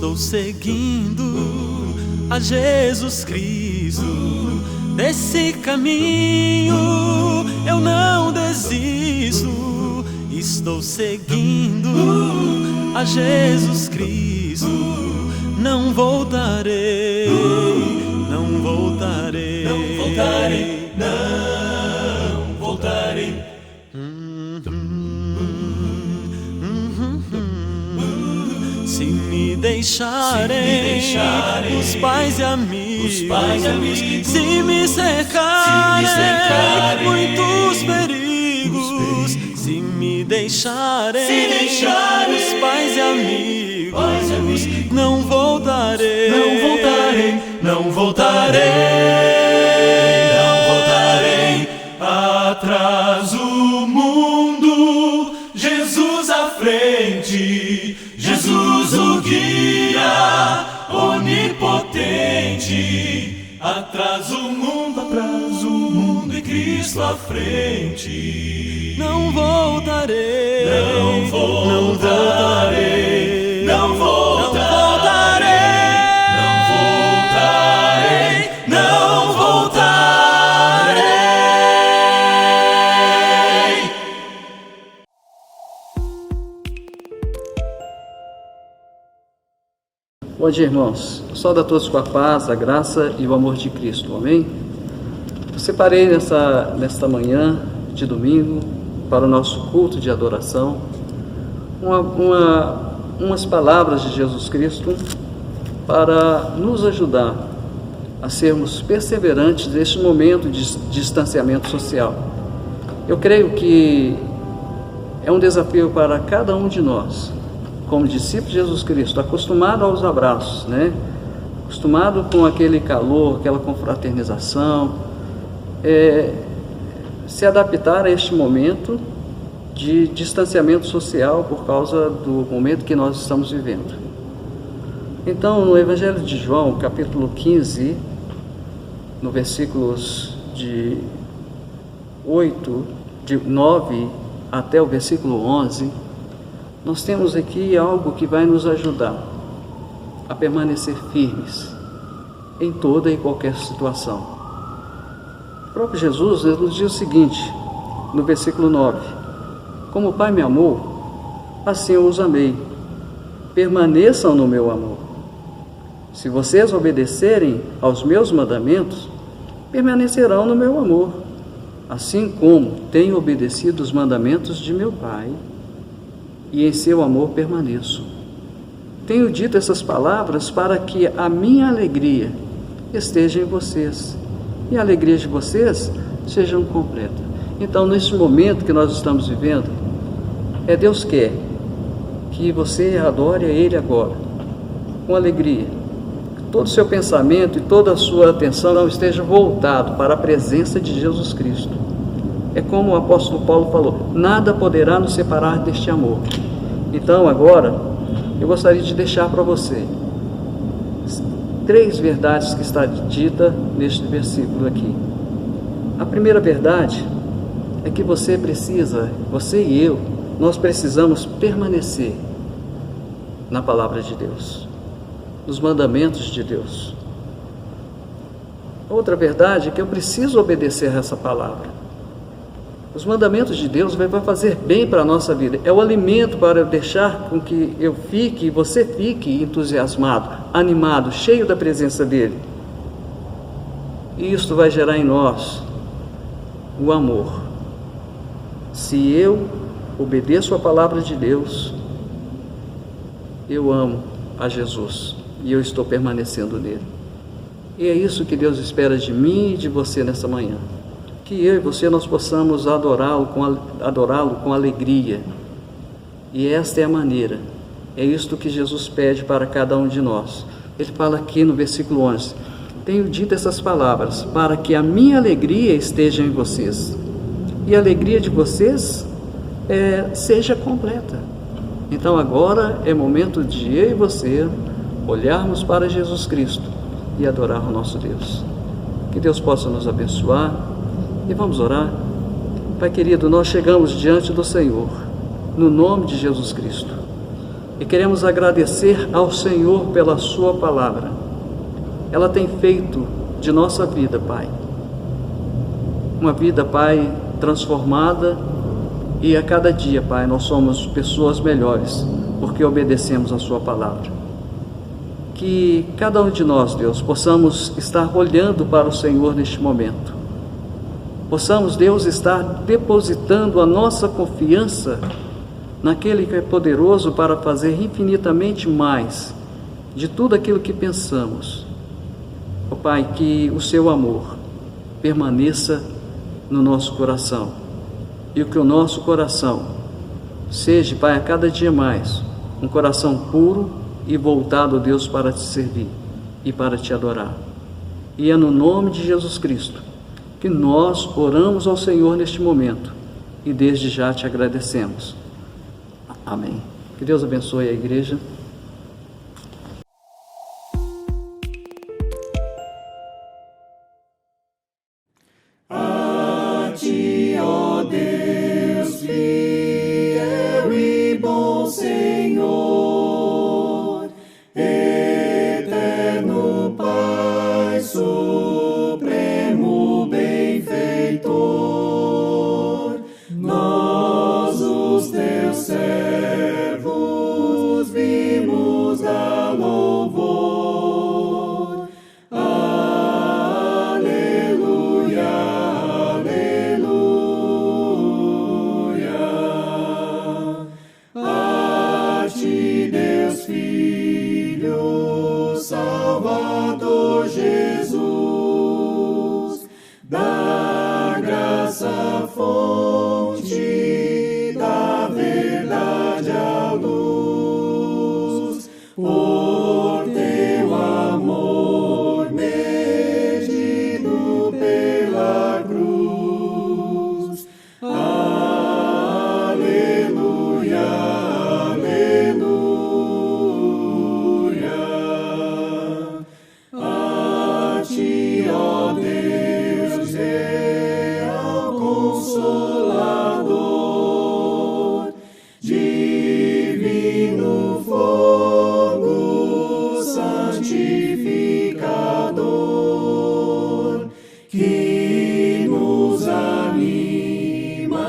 Estou seguindo a Jesus Cristo. Desse caminho eu não desisto. Estou seguindo a Jesus Cristo. Não voltarei, não voltarei, não voltarei, não voltarei. Se me deixarem os pais e amigos, se me cercarem muitos perigos, se me deixarem os pais e amigos, não voltarei, não voltarei, não voltarei, não voltarei. Atrás o mundo, Jesus à frente, Jesus o guia onipotente. Atrás o mundo e Cristo à frente. Não voltarei, não voltarei, não voltarei, não voltarei, não voltarei. Bom dia, irmãos. Saúdo a todos com a paz, a graça e o amor de Cristo. Amém? Eu separei nesta manhã de domingo para o nosso culto de adoração umas palavras de Jesus Cristo para nos ajudar a sermos perseverantes neste momento de distanciamento social. Eu creio que é um desafio para cada um de nós, como discípulo de Jesus Cristo, acostumado aos abraços, acostumado com aquele calor, aquela confraternização, se adaptar a este momento de distanciamento social por causa do momento que nós estamos vivendo. Então, no Evangelho de João, capítulo 15, no versículos de 9 até o versículo 11, nós temos aqui algo que vai nos ajudar a permanecer firmes em toda e qualquer situação. O próprio Jesus nos diz o seguinte, no versículo 9: como o Pai me amou, assim eu os amei. Permaneçam no meu amor. Se vocês obedecerem aos meus mandamentos, permanecerão no meu amor, assim como tenho obedecido os mandamentos de meu Pai, e em seu amor permaneço. Tenho dito essas palavras para que a minha alegria esteja em vocês e a alegria de vocês seja completa. Então, neste momento que nós estamos vivendo, Deus quer que você adore a Ele agora, com alegria. Todo o seu pensamento e toda a sua atenção não esteja voltado para a presença de Jesus Cristo. É como o apóstolo Paulo falou: nada poderá nos separar deste amor. Então agora, eu gostaria de deixar para você 3 verdades que está dita neste versículo aqui. A primeira verdade é que você e eu, nós precisamos permanecer na palavra de Deus, nos mandamentos de Deus. Outra verdade é que eu preciso obedecer a essa palavra. Os mandamentos de Deus vai fazer bem para a nossa vida. É o alimento para deixar com que eu fique e você fique entusiasmado, animado, cheio da presença dEle. E isto vai gerar em nós o amor. Se eu obedeço a palavra de Deus, eu amo a Jesus e eu estou permanecendo nele. E é isso que Deus espera de mim e de você nessa manhã. Que eu e você nós possamos adorá-lo com alegria. E esta é a maneira. É isto que Jesus pede para cada um de nós. Ele fala aqui no versículo 11: tenho dito essas palavras para que a minha alegria esteja em vocês e a alegria de vocês seja completa. Então agora é momento de eu e você olharmos para Jesus Cristo e adorar o nosso Deus. Que Deus possa nos abençoar. E vamos orar. Pai querido, nós chegamos diante do Senhor, no nome de Jesus Cristo. e queremos agradecer ao Senhor pela sua palavra. Ela tem feito de nossa vida, Pai, uma vida, Pai, transformada, e a cada dia, Pai, nós somos pessoas melhores, porque obedecemos a sua palavra. Que cada um de nós, Deus, possamos estar olhando para o Senhor neste momento. Possamos, Deus, estar depositando a nossa confiança naquele que é poderoso para fazer infinitamente mais de tudo aquilo que pensamos. Ó Pai, que o seu amor permaneça no nosso coração e que o nosso coração seja, Pai, a cada dia mais um coração puro e voltado, Deus, para te servir e para te adorar. E é no nome de Jesus Cristo que nós oramos ao Senhor neste momento e desde já te agradecemos. Amém. Que Deus abençoe a igreja. A ti, ó Deus, fiel e bom Senhor, eterno Pai, supremo benfeitor, nós, os teus servos, vimos dar louvor. Aleluia, aleluia. A ti, Deus Filho, Salvador Jesus, da graça fonte, da verdade a luz, por teu amor medido pela cruz. Aleluia, aleluia. A ti, ó Deus, real Consolador, divino fogo santificador, que nos anima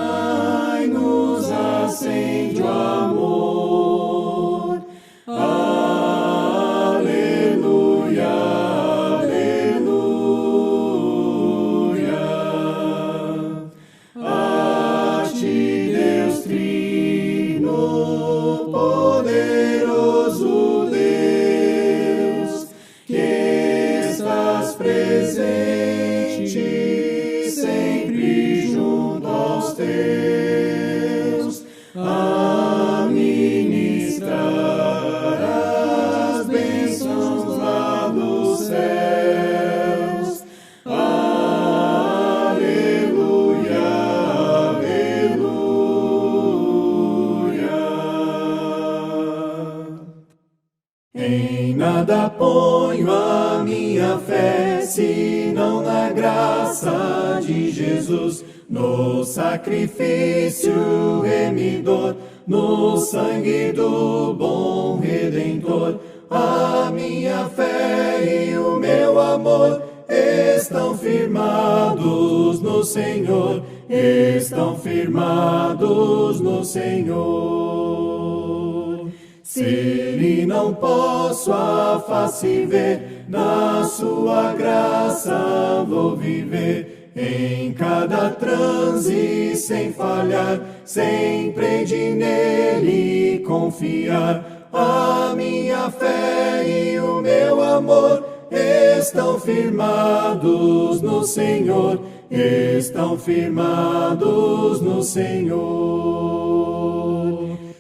e nos acende o amor. Aleluia, aleluia. A ti, Deus Trino, poderoso Deus, que estás presente sempre junto aos teus, a ministrar as bênçãos lá dos céus. Aleluia, aleluia. Em nada ponho a minha fé, senão na graça de Jesus, no sacrifício remidor, no sangue do bom Redentor. A minha fé e o meu amor estão firmados no Senhor, estão firmados no Senhor. Se ele não posso a face ver, na sua graça vou viver. Em cada transe sem falhar, sempre de nele confiar. A minha fé e o meu amor estão firmados no Senhor, estão firmados no Senhor.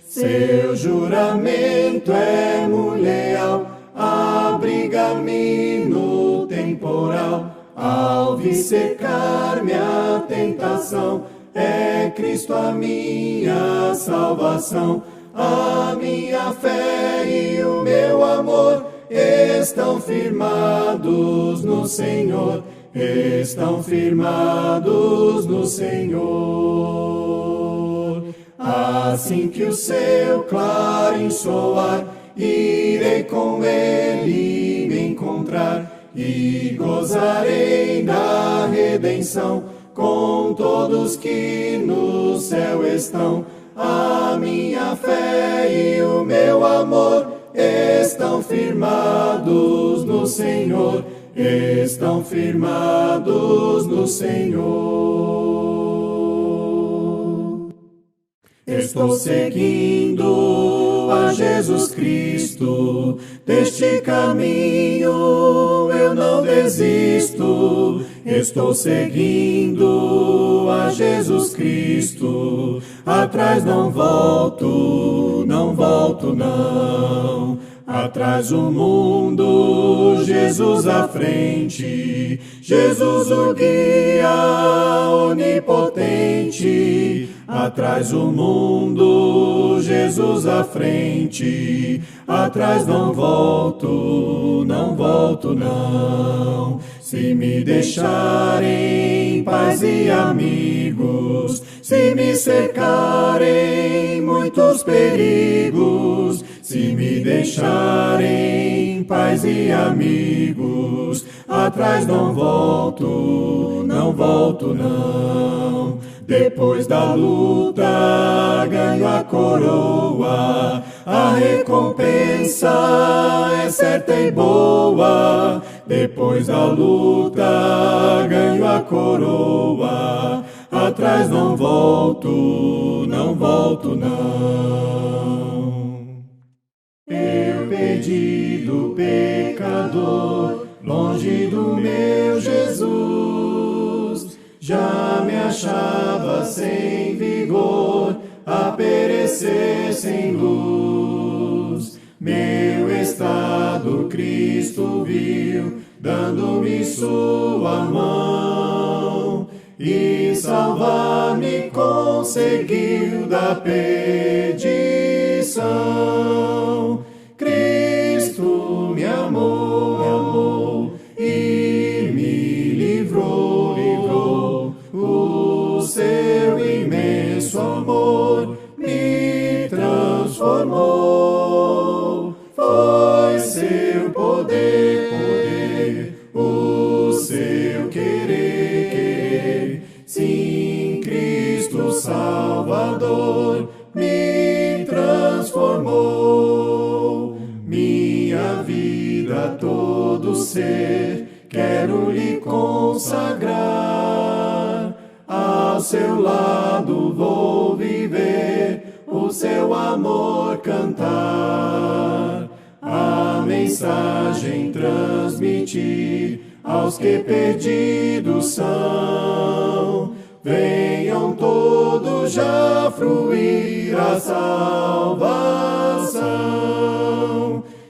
Seu juramento é muito leal, abriga-me no temporal. Ao vir cercar minha tentação, é Cristo a minha salvação. A minha fé e o meu amor estão firmados no Senhor, estão firmados no Senhor. Assim que o seu clarim soar, irei com ele me encontrar e gozarei da redenção com todos que no céu estão. A minha fé e o meu amor estão firmados no Senhor, estão firmados no Senhor. Estou seguindo a Jesus Cristo, deste caminho eu não desisto. Estou seguindo a Jesus Cristo, atrás não volto, não volto não. Atrás o mundo, Jesus à frente, Jesus o guia onipotente. Atrás o mundo, Jesus à frente, atrás não volto, não volto não. Se me deixarem paz e amigos, se me cercarem muitos perigos, se me deixarem paz e amigos, atrás não volto, não volto não. Depois da luta ganho a coroa, a recompensa é certa e boa. Depois da luta ganho a coroa, atrás não volto, não volto não. Eu perdido pecador, longe do meu Jesus, já me achava sem vigor, a perecer sem luz. Meu estado Cristo viu, dando-me sua mão, e salvar-me conseguiu da perdição. Cristo me amou, me amou, e me livrou, livrou. O seu imenso amor me transformou. Foi seu poder, poder, o seu querer, querer. Sim, Cristo Salvador me transformou. Minha vida, todo ser, quero lhe consagrar. Ao seu lado vou viver, o seu amor cantar. A mensagem transmitir aos que perdidos são. Venham todos já fruir a salvação.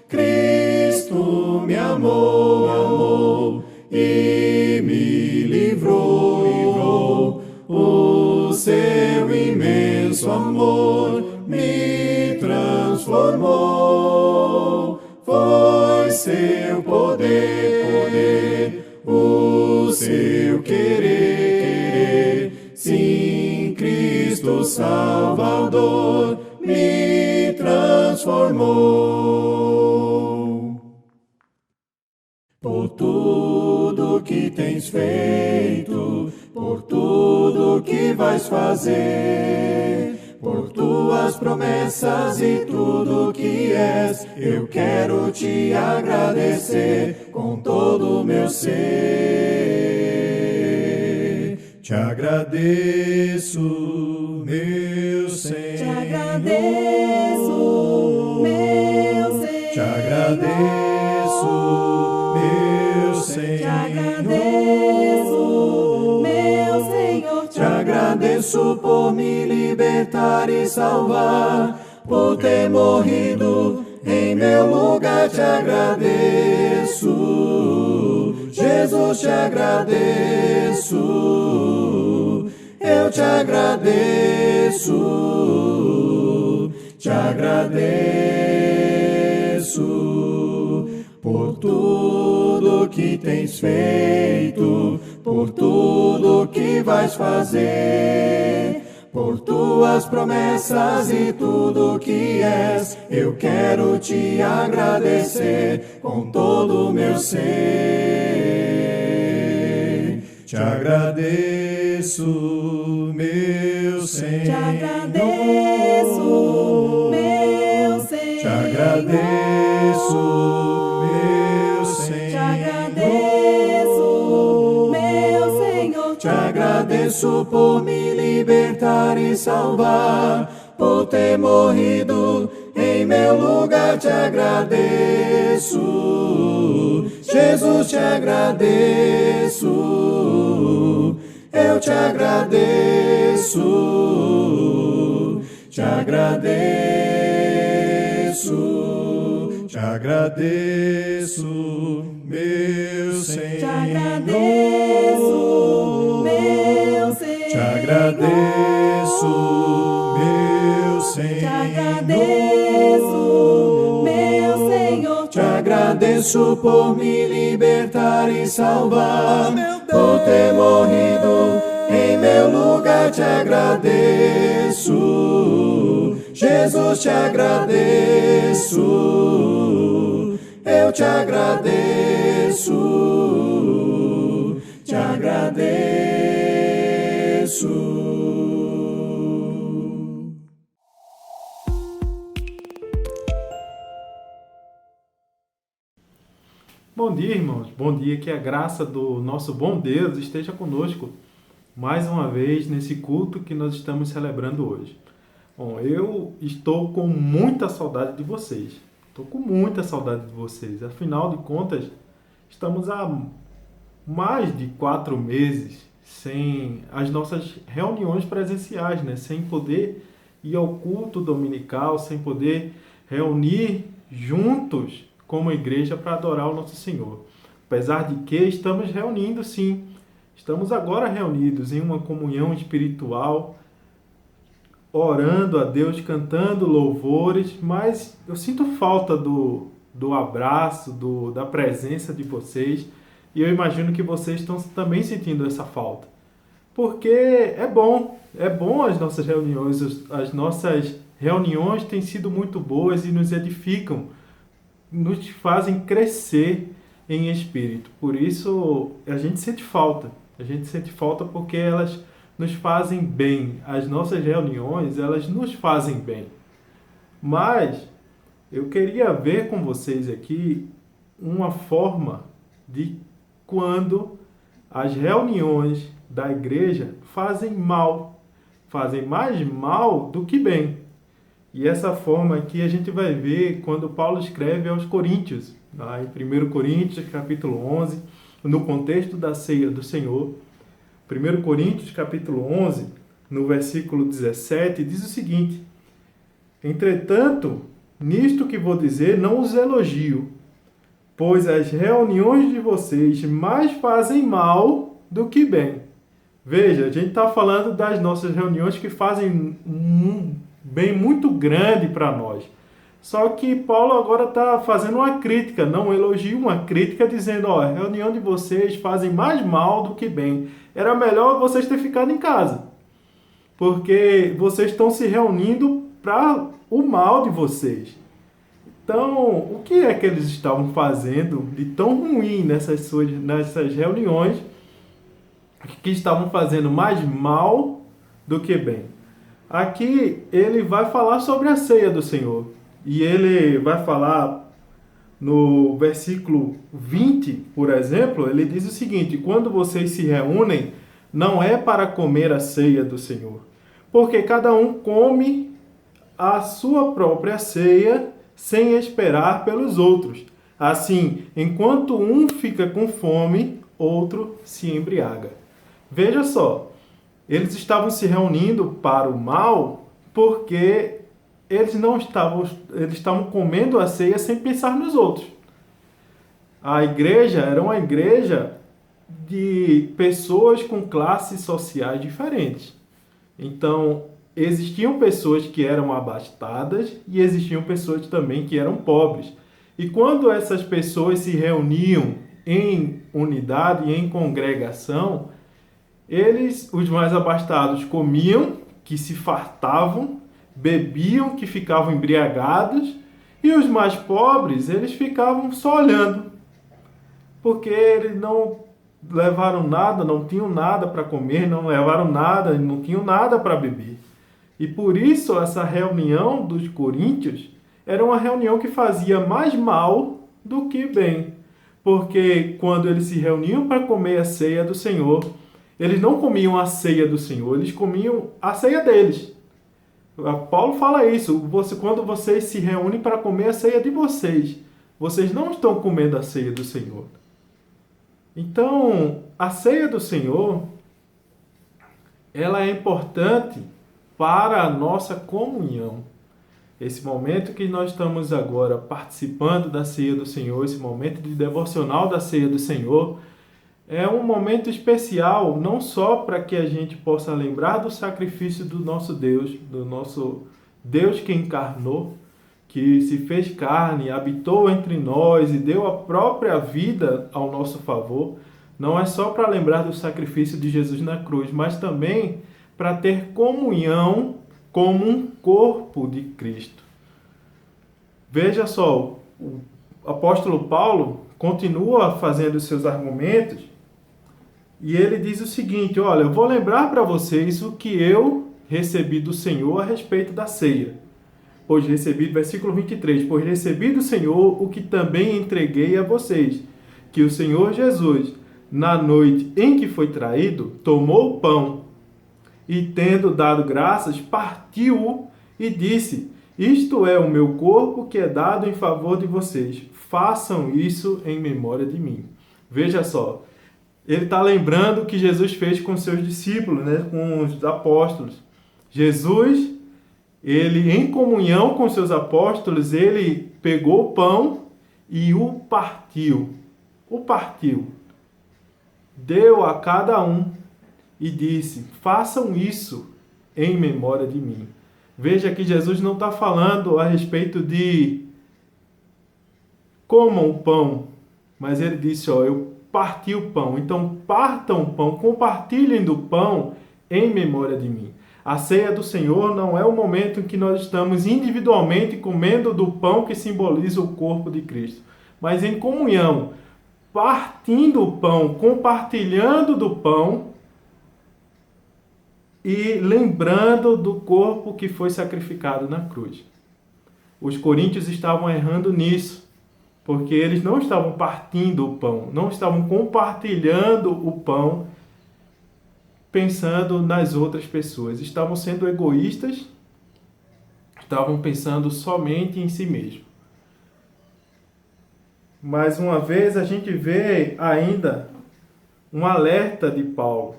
Cristo me amou, me amou, e me livrou, livrou. O seu imenso amor me transformou. Foi seu poder, poder, o seu querer, querer. Sim, Cristo Salvador me transformou. Por tudo que tens feito, por tudo que vais fazer, por tuas promessas e tudo que és, eu quero te agradecer com todo o meu ser. Te agradeço, meu Senhor. Te agradeço, meu Senhor. Te agradeço, meu Senhor. Te agradeço, meu Senhor. Te agradeço por me libertar e salvar, por ter morrido em meu lugar. Te agradeço, Jesus, te agradeço. Eu te agradeço, te agradeço por tudo que tens feito, por tudo que vais fazer, por tuas promessas e tudo que és. Eu quero te agradecer com todo o meu ser. Te agradeço, meu Senhor. Te agradeço, meu Senhor. Te agradeço, meu Senhor. Te agradeço, meu Senhor. Te agradeço por me libertar e salvar, por ter morrido em meu lugar. Te agradeço, Jesus, te agradeço. Eu te agradeço, te agradeço, te agradeço, meu Senhor. Te agradeço, meu Senhor. Te agradeço, meu Senhor. Te agradeço, meu Senhor. Te agradeço por me libertar e salvar, por ter morrido em meu lugar. Te agradeço, Jesus, te agradeço. Eu te agradeço, te agradeço. Bom dia, irmãos. Bom dia, que a graça do nosso bom Deus esteja conosco mais uma vez nesse culto que nós estamos celebrando hoje. Bom, eu estou com muita saudade de vocês. Estou com muita saudade de vocês. Afinal de contas, estamos há mais de 4 meses sem as nossas reuniões presenciais, né? Sem poder ir ao culto dominical, sem poder reunir juntos como igreja para adorar o nosso Senhor. Apesar de que estamos reunindo, sim. Estamos agora reunidos em uma comunhão espiritual, orando a Deus, cantando louvores, mas eu sinto falta do abraço, da presença de vocês, e eu imagino que vocês estão também sentindo essa falta. Porque é bom as nossas reuniões têm sido muito boas e nos edificam, nos fazem crescer em espírito. Por isso a gente sente falta porque elas nos fazem bem. As nossas reuniões, elas nos fazem bem. Mas eu queria ver com vocês aqui uma forma de quando as reuniões da igreja fazem mais mal do que bem. E essa forma aqui a gente vai ver quando Paulo escreve aos Coríntios, lá em 1 Coríntios, capítulo 11, no contexto da ceia do Senhor. 1 Coríntios, capítulo 11, no versículo 17, diz o seguinte: entretanto, nisto que vou dizer, não os elogio, pois as reuniões de vocês mais fazem mal do que bem. Veja, a gente está falando das nossas reuniões que fazem um bem muito grande para nós. Só que Paulo agora está fazendo uma crítica, não um elogio, uma crítica, dizendo, a reunião de vocês fazem mais mal do que bem. Era melhor vocês terem ficado em casa, porque vocês estão se reunindo para o mal de vocês. Então, o que é que eles estavam fazendo de tão ruim nessas reuniões, que estavam fazendo mais mal do que bem? Aqui ele vai falar sobre a ceia do Senhor. E ele vai falar no versículo 20, por exemplo, ele diz o seguinte: quando vocês se reúnem, não é para comer a ceia do Senhor, porque cada um come a sua própria ceia sem esperar pelos outros. Assim, enquanto um fica com fome, outro se embriaga. Veja só, eles estavam se reunindo para o mal porque eles estavam comendo a ceia sem pensar nos outros. A igreja era uma igreja de pessoas com classes sociais diferentes. Então, existiam pessoas que eram abastadas e existiam pessoas também que eram pobres. E quando essas pessoas se reuniam em unidade e em congregação, os mais abastados comiam que se fartavam, bebiam, que ficavam embriagados, e os mais pobres, eles ficavam só olhando, porque eles não levaram nada, não tinham nada para comer, não levaram nada, não tinham nada para beber. E por isso essa reunião dos coríntios era uma reunião que fazia mais mal do que bem. Porque quando eles se reuniam para comer a ceia do Senhor, eles não comiam a ceia do Senhor, eles comiam a ceia deles. Paulo fala isso, quando vocês se reúnem para comer a ceia de vocês, vocês não estão comendo a ceia do Senhor. Então, a ceia do Senhor, ela é importante para a nossa comunhão. Esse momento que nós estamos agora participando da ceia do Senhor, esse momento de devocional da ceia do Senhor, é um momento especial, não só para que a gente possa lembrar do sacrifício do nosso Deus que encarnou, que se fez carne, habitou entre nós e deu a própria vida ao nosso favor. Não é só para lembrar do sacrifício de Jesus na cruz, mas também para ter comunhão como um corpo de Cristo. Veja só, o apóstolo Paulo continua fazendo seus argumentos e ele diz o seguinte: olha, eu vou lembrar para vocês o que eu recebi do Senhor a respeito da ceia. Pois recebi, versículo 23, pois recebi do Senhor o que também entreguei a vocês, que o Senhor Jesus, na noite em que foi traído, tomou o pão e, tendo dado graças, partiu-o e disse: isto é o meu corpo que é dado em favor de vocês. Façam isso em memória de mim. Veja só, ele está lembrando o que Jesus fez com seus discípulos, né, com os apóstolos. Jesus, ele em comunhão com seus apóstolos, ele pegou o pão e o partiu. Deu a cada um e disse: façam isso em memória de mim. Veja que Jesus não está falando a respeito de comam o pão, mas ele disse: ó, eu parti o pão. Então partam o pão, compartilhem do pão em memória de mim. A ceia do Senhor não é o momento em que nós estamos individualmente comendo do pão que simboliza o corpo de Cristo, mas em comunhão, partindo o pão, compartilhando do pão e lembrando do corpo que foi sacrificado na cruz. Os coríntios estavam errando nisso, porque eles não estavam partindo o pão, não estavam compartilhando o pão pensando nas outras pessoas. Estavam sendo egoístas, estavam pensando somente em si mesmo. Mais uma vez, a gente vê ainda um alerta de Paulo.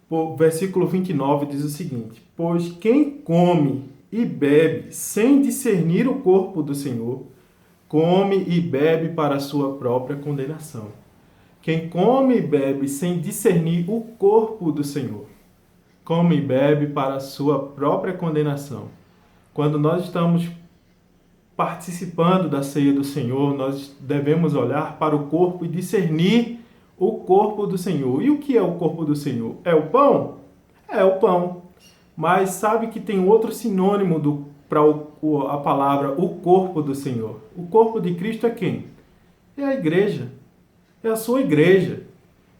O versículo 29 diz o seguinte: pois quem come e bebe sem discernir o corpo do Senhor, come e bebe para a sua própria condenação. Quem come e bebe sem discernir o corpo do Senhor, come e bebe para a sua própria condenação. Quando nós estamos participando da ceia do Senhor, nós devemos olhar para o corpo e discernir o corpo do Senhor. E o que é o corpo do Senhor? É o pão? É o pão. Mas sabe que tem outro sinônimo para a palavra o corpo do Senhor. O corpo de Cristo é quem? É a igreja. É a sua igreja.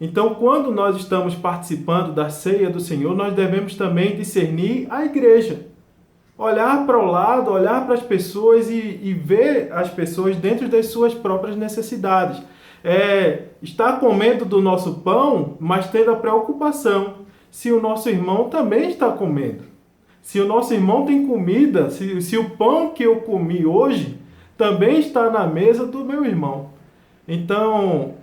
Então, quando nós estamos participando da ceia do Senhor, nós devemos também discernir a igreja. Olhar para o lado, olhar para as pessoas e ver as pessoas dentro das suas próprias necessidades. Estar comendo do nosso pão, mas tendo a preocupação se o nosso irmão também está comendo. Se o nosso irmão tem comida, se o pão que eu comi hoje também está na mesa do meu irmão. Então,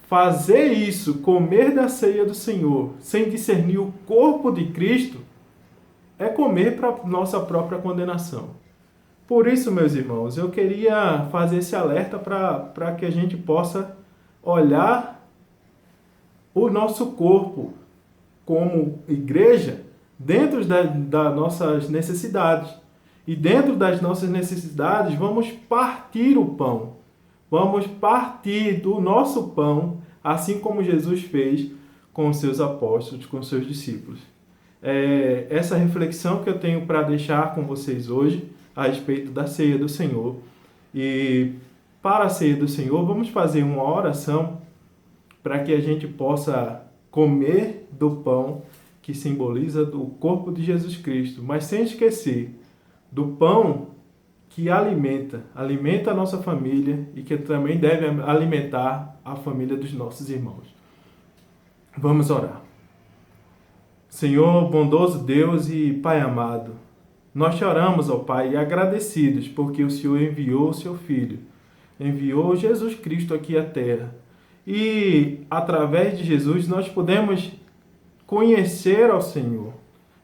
fazer isso, comer da ceia do Senhor, sem discernir o corpo de Cristo, é comer para nossa própria condenação. Por isso, meus irmãos, eu queria fazer esse alerta para que a gente possa olhar o nosso corpo como igreja dentro das nossas necessidades. E dentro das nossas necessidades, vamos partir o pão. Vamos partir do nosso pão, assim como Jesus fez com os seus apóstolos, com os seus discípulos. essa reflexão que eu tenho para deixar com vocês hoje a respeito da ceia do Senhor. E para a ceia do Senhor, vamos fazer uma oração para que a gente possa comer do pão que simboliza o corpo de Jesus Cristo, mas sem esquecer do pão que alimenta a nossa família e que também deve alimentar a família dos nossos irmãos. Vamos orar. Senhor, bondoso Deus e Pai amado, nós te oramos, ó Pai, agradecidos porque o Senhor enviou o seu Filho, enviou Jesus Cristo aqui à Terra. E, através de Jesus, nós podemos conhecer ao Senhor.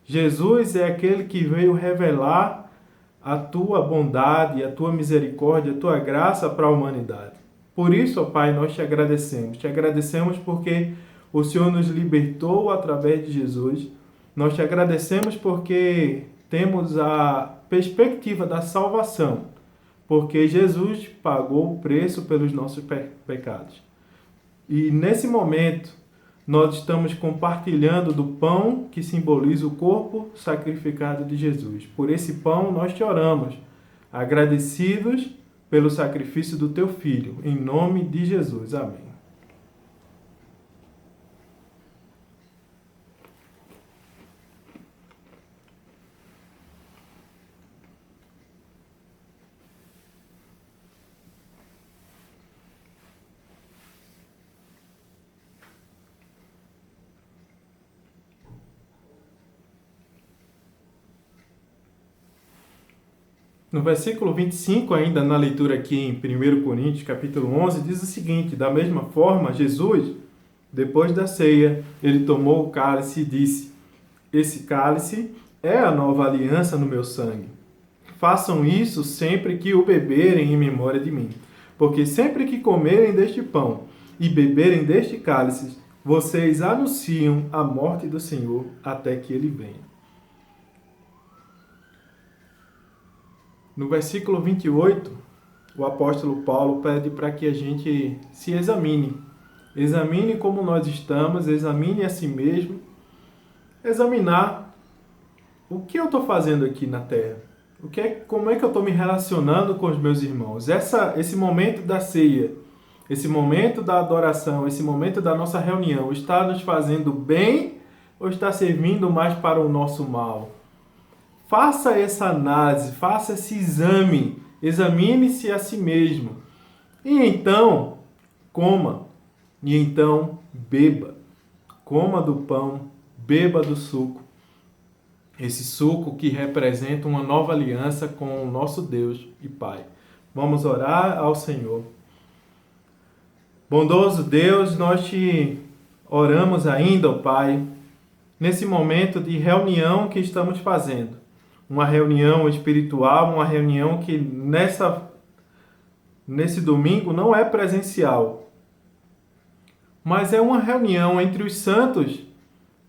Jesus é aquele que veio revelar a tua bondade, a tua misericórdia, a tua graça para a humanidade. Por isso, ó Pai, nós te agradecemos. Te agradecemos porque o Senhor nos libertou através de Jesus. Nós te agradecemos porque temos a perspectiva da salvação, porque Jesus pagou o preço pelos nossos pecados. E nesse momento, nós estamos compartilhando do pão que simboliza o corpo sacrificado de Jesus. Por esse pão nós te oramos, agradecidos pelo sacrifício do teu Filho. Em nome de Jesus. Amém. No versículo 25, ainda na leitura aqui em 1 Coríntios, capítulo 11, diz o seguinte: da mesma forma, Jesus, depois da ceia, ele tomou o cálice e disse: esse cálice é a nova aliança no meu sangue. Façam isso sempre que o beberem em memória de mim. Porque sempre que comerem deste pão e beberem deste cálice, vocês anunciam a morte do Senhor até que ele venha. No versículo 28, o apóstolo Paulo pede para que a gente se examine. Examine como nós estamos, examine a si mesmo. Examinar o que eu estou fazendo aqui na Terra. Como é que eu estou me relacionando com os meus irmãos. Esse momento da ceia, esse momento da adoração, esse momento da nossa reunião, está nos fazendo bem ou está servindo mais para o nosso mal? Faça essa análise, faça esse exame, examine-se a si mesmo. E então, coma. E então, beba. Coma do pão, beba do suco. Esse suco que representa uma nova aliança com o nosso Deus e Pai. Vamos orar ao Senhor. Bondoso Deus, nós te oramos ainda, ó Pai, nesse momento de reunião que estamos fazendo. Uma reunião espiritual, uma reunião que nesse domingo não é presencial, mas é uma reunião entre os santos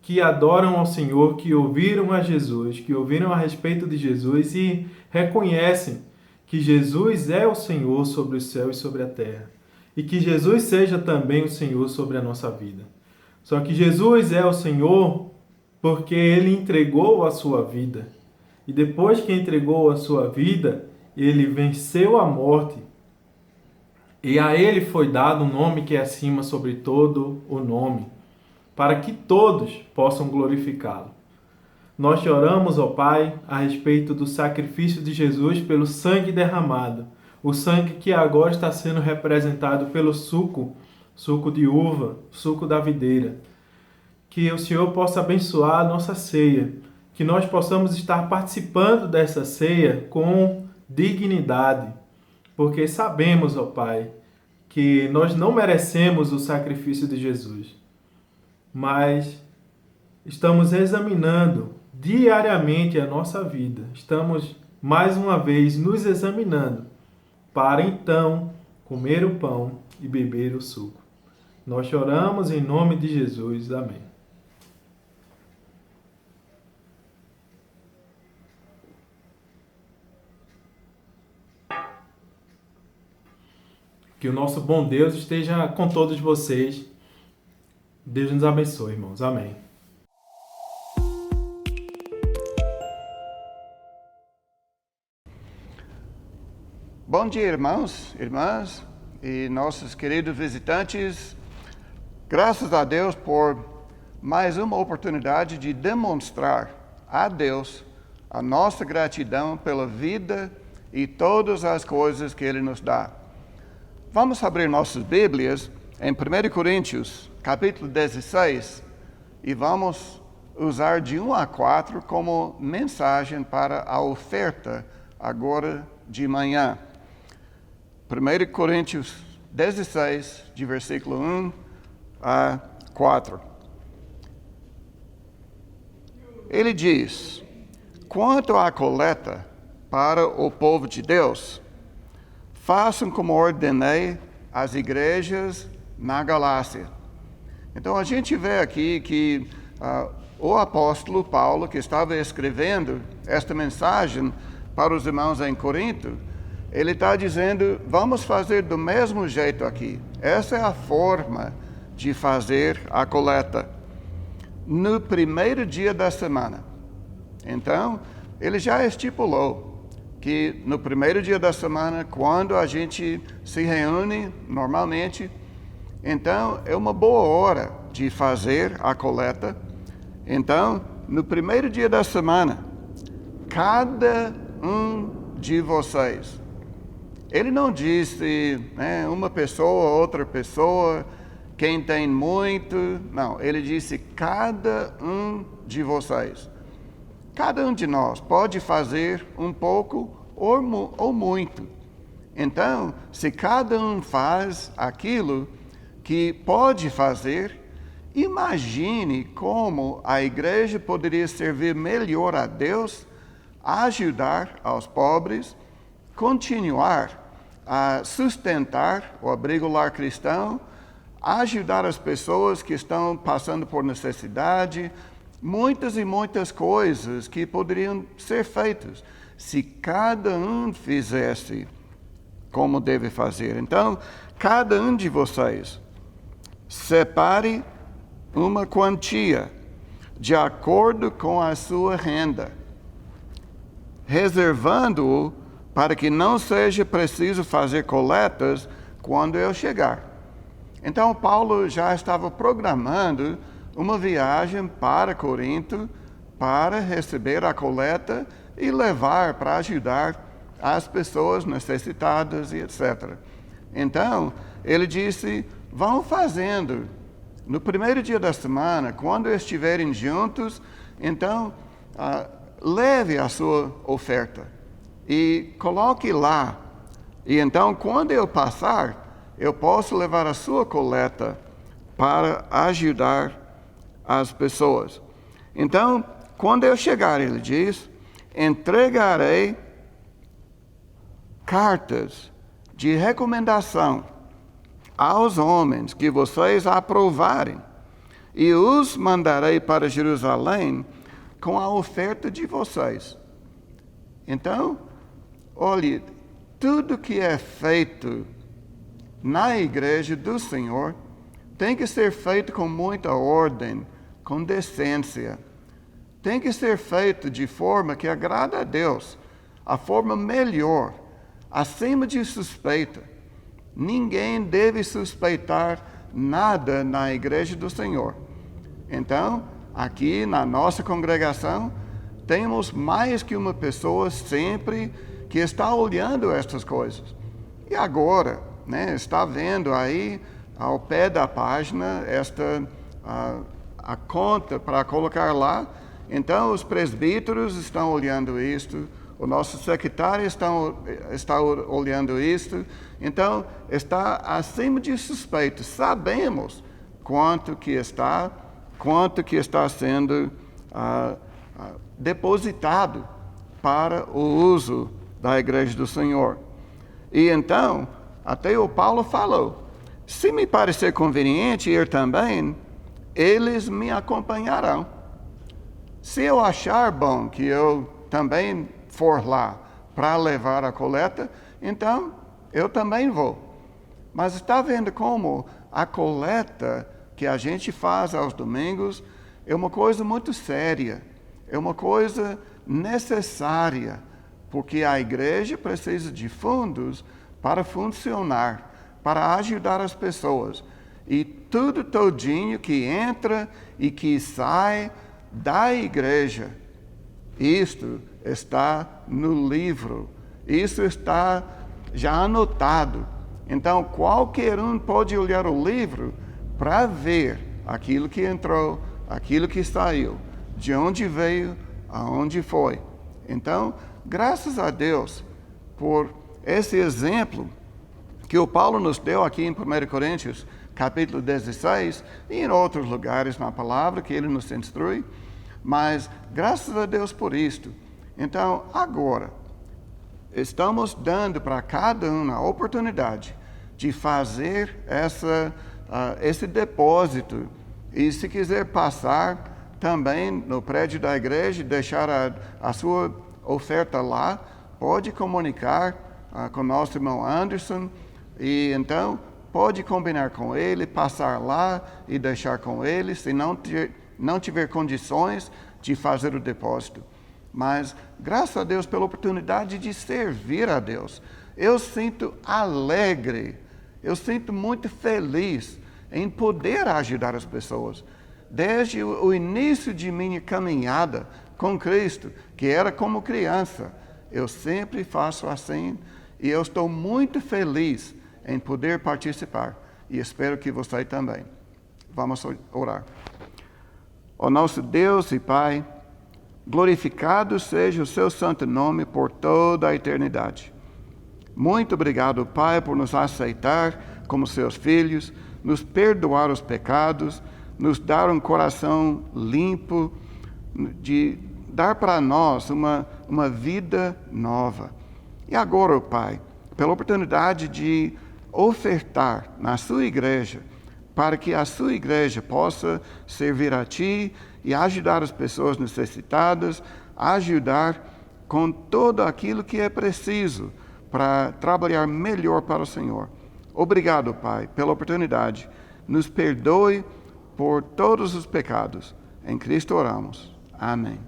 que adoram ao Senhor, que ouviram a Jesus, que ouviram a respeito de Jesus e reconhecem que Jesus é o Senhor sobre o céu e sobre a terra. E que Jesus seja também o Senhor sobre a nossa vida. Só que Jesus é o Senhor porque Ele entregou a sua vida. E depois que entregou a sua vida, Ele venceu a morte. E a Ele foi dado um nome que é acima sobre todo o nome, para que todos possam glorificá-lo. Nós te oramos, ó Pai, a respeito do sacrifício de Jesus pelo sangue derramado, o sangue que agora está sendo representado pelo suco de uva, suco da videira. Que o Senhor possa abençoar a nossa ceia, que nós possamos estar participando dessa ceia com dignidade, porque sabemos, ó Pai, que nós não merecemos o sacrifício de Jesus, mas estamos examinando diariamente a nossa vida. Estamos, mais uma vez, nos examinando para então comer o pão e beber o suco. Nós oramos em nome de Jesus. Amém. Que o nosso bom Deus esteja com todos vocês. Deus nos abençoe, irmãos. Amém. Bom dia, irmãos, irmãs e nossos queridos visitantes. Graças a Deus por mais uma oportunidade de demonstrar a Deus a nossa gratidão pela vida e todas as coisas que Ele nos dá. Vamos abrir nossas Bíblias em 1 Coríntios, capítulo 16, e vamos usar de 1 a 4 como mensagem para a oferta agora de manhã. 1 Coríntios 16, de versículo 1 a 4. Ele diz: quanto à coleta para o povo de Deus, façam como ordenei às igrejas na Galácia. Então a gente vê aqui que o apóstolo Paulo, que estava escrevendo esta mensagem para os irmãos em Corinto, ele está dizendo, vamos fazer do mesmo jeito aqui. Essa é a forma de fazer a coleta. No primeiro dia da semana. Então, ele já estipulou que no primeiro dia da semana, quando a gente se reúne normalmente, então é uma boa hora de fazer a coleta. Então, no primeiro dia da semana, cada um de vocês, ele não disse uma pessoa, outra pessoa, quem tem muito, não, ele disse cada um de vocês. Cada um de nós pode fazer um pouco ou muito. Então, se cada um faz aquilo que pode fazer, imagine como a igreja poderia servir melhor a Deus, ajudar aos pobres, continuar a sustentar o abrigo lar cristão, ajudar as pessoas que estão passando por necessidade, muitas e muitas coisas que poderiam ser feitas se cada um fizesse como deve fazer. Então, cada um de vocês separe uma quantia de acordo com a sua renda, reservando-o para que não seja preciso fazer coletas quando eu chegar. Então, Paulo já estava programando uma viagem para Corinto para receber a coleta e levar para ajudar as pessoas necessitadas e etc. Então, ele disse, vão fazendo. No primeiro dia da semana, quando estiverem juntos, então, leve a sua oferta e coloque lá. E então, quando eu passar, eu posso levar a sua coleta para ajudar as pessoas. Então, quando eu chegar, ele diz, entregarei cartas de recomendação aos homens que vocês aprovarem, e os mandarei para Jerusalém com a oferta de vocês. Então, olhe, tudo que é feito na igreja do Senhor tem que ser feito com muita ordem, com decência. Tem que ser feito de forma que agrada a Deus, a forma melhor, acima de suspeita. Ninguém deve suspeitar nada na igreja do Senhor. Então, aqui na nossa congregação, temos mais que uma pessoa sempre que está olhando estas coisas. E agora, está vendo aí, ao pé da página, a conta para colocar lá. Então, os presbíteros estão olhando isto, o nosso secretário está olhando isto. Então, está acima de suspeito. Sabemos quanto que está sendo depositado para o uso da igreja do Senhor. E então, até o Paulo falou, se me parecer conveniente ir também, eles me acompanharão. Se eu achar bom que eu também for lá para levar a coleta, então eu também vou. Mas está vendo como a coleta que a gente faz aos domingos é uma coisa muito séria, é uma coisa necessária porque a igreja precisa de fundos para funcionar, para ajudar as pessoas. E tudo todinho que entra e que sai da igreja, isto está no livro, isso está já anotado. Então, qualquer um pode olhar o livro para ver aquilo que entrou, aquilo que saiu, de onde veio, aonde foi. Então, graças a Deus por esse exemplo que o Paulo nos deu aqui em 1 Coríntios, capítulo 16, e em outros lugares na palavra que ele nos instrui, mas graças a Deus por isto. Então, agora, estamos dando para cada um a oportunidade de fazer esse depósito. E se quiser passar também no prédio da igreja, deixar a sua oferta lá, pode comunicar com o nosso irmão Anderson, e então pode combinar com ele, passar lá e deixar com ele, se não tiver condições de fazer o depósito. Mas, graças a Deus pela oportunidade de servir a Deus. Eu sinto alegre, eu sinto muito feliz em poder ajudar as pessoas. Desde o início de minha caminhada com Cristo, que era como criança, eu sempre faço assim, e eu estou muito feliz em poder participar, e espero que você também. Vamos orar. Ó nosso Deus e Pai, glorificado seja o seu santo nome por toda a eternidade. Muito obrigado, Pai, por nos aceitar como seus filhos, nos perdoar os pecados, nos dar um coração limpo, de dar para nós uma vida nova. E agora, Pai, pela oportunidade de ofertar na sua igreja, para que a sua igreja possa servir a Ti e ajudar as pessoas necessitadas, ajudar com tudo aquilo que é preciso para trabalhar melhor para o Senhor. Obrigado, Pai, pela oportunidade. Nos perdoe por todos os pecados. Em Cristo oramos. Amém.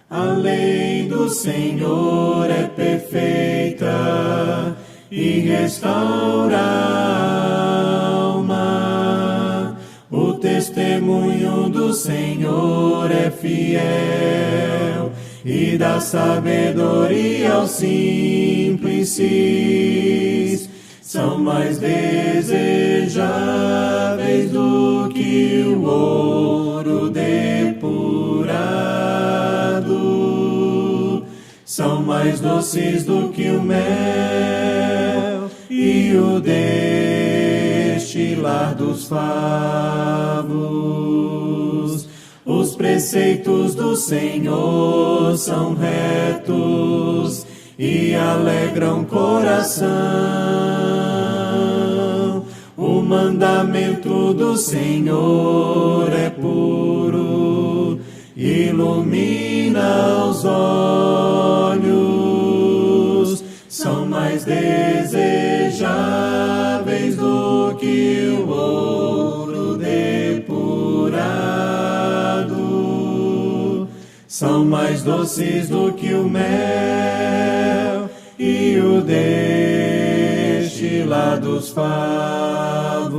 A lei do Senhor é perfeita e restaura a alma. O testemunho do Senhor é fiel e dá sabedoria aos simples. São mais desejáveis do que o ouro depurado. São mais doces do que o mel e o destilar dos favos. Os preceitos do Senhor são retos e alegram o coração. O mandamento do Senhor é puro, ilumina os olhos. São mais desejáveis do que o ouro depurado. São mais doces do que o mel e o destilar dos favos.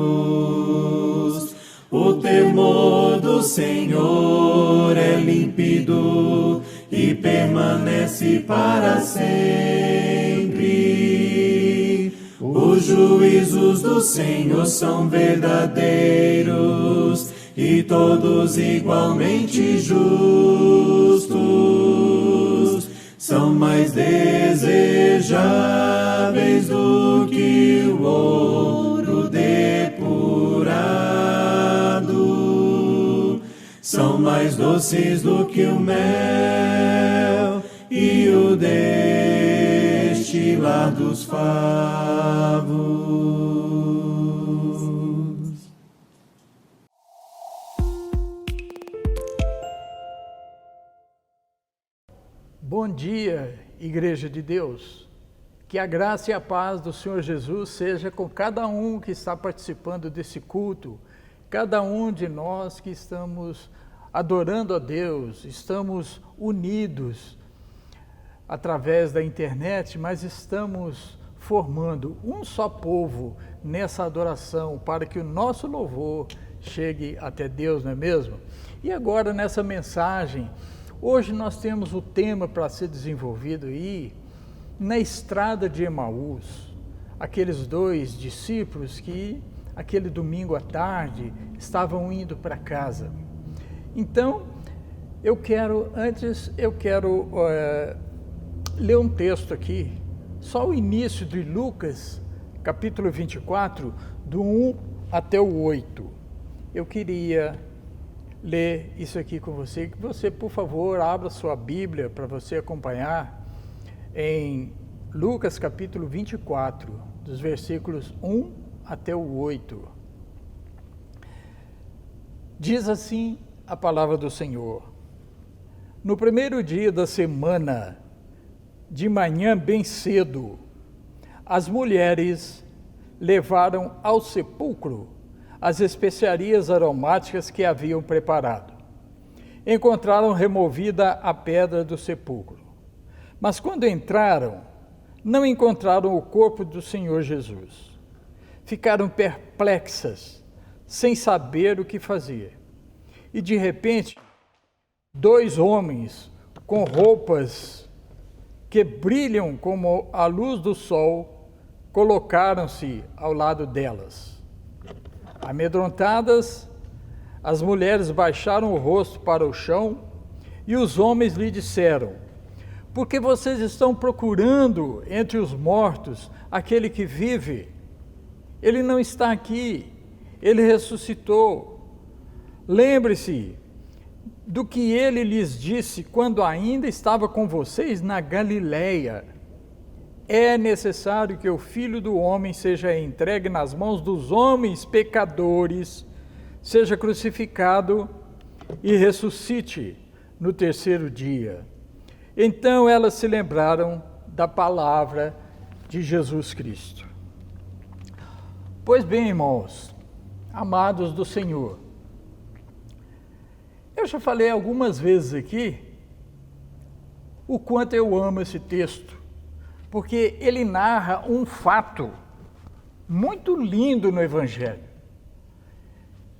O temor do Senhor é límpido e permanece para sempre. Os juízos do Senhor são verdadeiros e todos igualmente justos. São mais desejáveis do que o ouro depurado. São mais doces do que o mel e o destilar dos favos. Bom dia, Igreja de Deus. Que a graça e a paz do Senhor Jesus seja com cada um que está participando desse culto, cada um de nós que estamos adorando a Deus, estamos unidos através da internet, mas estamos formando um só povo nessa adoração para que o nosso louvor chegue até Deus, não é mesmo? E agora nessa mensagem, hoje nós temos o tema para ser desenvolvido aí, na estrada de Emaús, aqueles dois discípulos que aquele domingo à tarde estavam indo para casa. Então, eu quero ler um texto aqui, só o início de Lucas, capítulo 24, do 1 até o 8. Eu queria ler isso aqui com você, que você, por favor, abra sua Bíblia para você acompanhar em Lucas, capítulo 24, dos versículos 1 até o 8. Diz assim a palavra do Senhor: no primeiro dia da semana, de manhã bem cedo, as mulheres levaram ao sepulcro as especiarias aromáticas que haviam preparado. Encontraram removida a pedra do sepulcro. Mas quando entraram, não encontraram o corpo do Senhor Jesus. Ficaram perplexas, sem saber o que fazer. E de repente, dois homens com roupas que brilham como a luz do sol colocaram-se ao lado delas. Amedrontadas, as mulheres baixaram o rosto para o chão e os homens lhe disseram: por que vocês estão procurando entre os mortos aquele que vive? Ele não está aqui, ele ressuscitou. Lembre-se do que ele lhes disse quando ainda estava com vocês na Galileia. É necessário que o Filho do Homem seja entregue nas mãos dos homens pecadores, seja crucificado e ressuscite no terceiro dia. Então elas se lembraram da palavra de Jesus Cristo. Pois bem, irmãos, amados do Senhor, eu já falei algumas vezes aqui o quanto eu amo esse texto, porque ele narra um fato muito lindo no Evangelho.